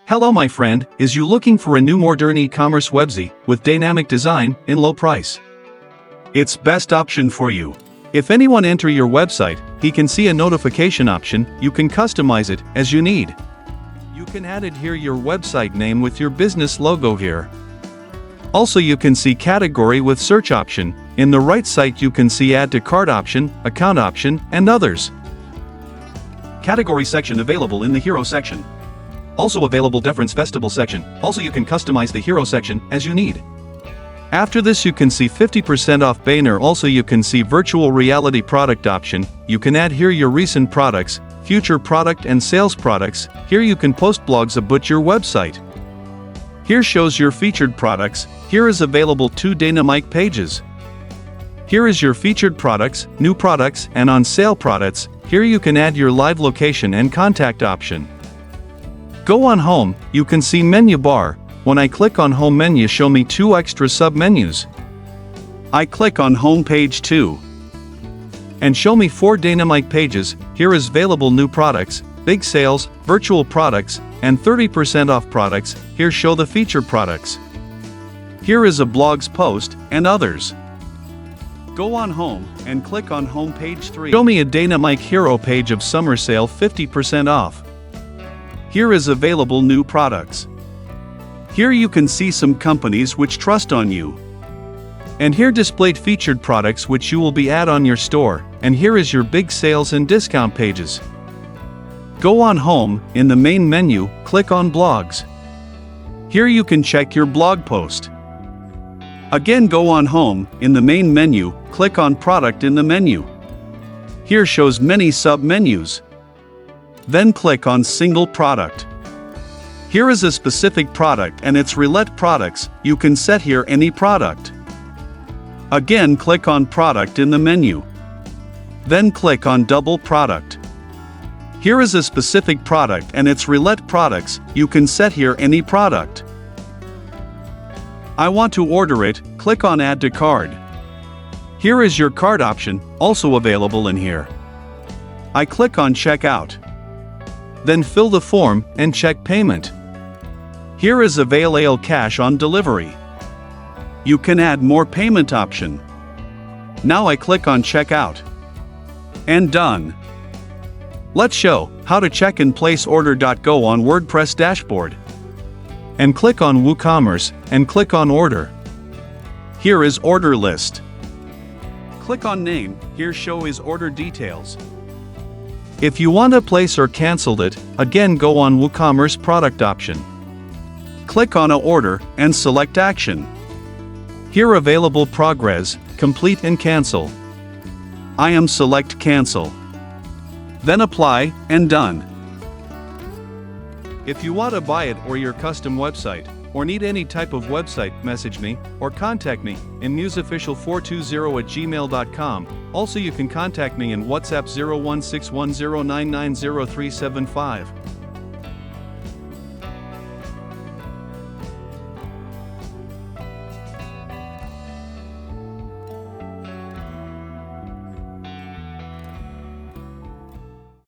Hello my friend, is you looking for a new modern e-commerce website with dynamic design in low price? It's best option for you. If anyone enter your website, he can see a notification option, you can customize it as you need. You can add it here your website name with your business logo here. Also you can see category with search option, in the right site you can see add to cart option, account option, and others. Category section available in the hero section. Also available difference festival section, also you can customize the hero section as you need. After this you can see 50% off banner, also you can see virtual reality product option, you can add here your recent products, future product and sales products, here you can post blogs about your website. Here shows your featured products, here is available 2 dynamic pages. Here is your featured products, new products and on sale products, here you can add your live location and contact option. Go on home, you can see menu bar, when I click on home menu show me 2 extra sub-menus. I click on home page 2. And show me 4 dynamic pages, here is available new products, big sales, virtual products, and 30% off products, here show the featured products. Here is a blogs post, and others. Go on home, and click on home page 3. Show me a dynamic hero page of summer sale 50% off. Here is available new products. Here you can see some companies which trust on you. And here displayed featured products which you will be add on your store, and here is your big sales and discount pages. Go on home, in the main menu, click on blogs. Here you can check your blog post. Again go on home, in the main menu, click on product in the menu. Here shows many sub-menus. Then click on single product. Here is a specific product and its relate products, you can set here any product. Again click on product in the menu. Then click on double product. Here is a specific product and its relate products, you can set here any product. I want to order it, click on add to cart. Here is your cart option, also available in here. I click on checkout. Then fill the form and check payment. Here is available cash on delivery. You can add more payment option. Now I click on checkout. And done. Let's show how to check and place order. Go on WordPress dashboard. And click on WooCommerce and click on order. Here is order list. Click on name, here show is order details. If you want to place or cancel it, again go on WooCommerce product option. Click on a order and select action. Here available progress, complete and cancel. I am select cancel. Then apply and done. If you want to buy it or your custom website, or need any type of website, message me, or contact me, in musofficial420@gmail.com. Also you can contact me in WhatsApp 016109900375.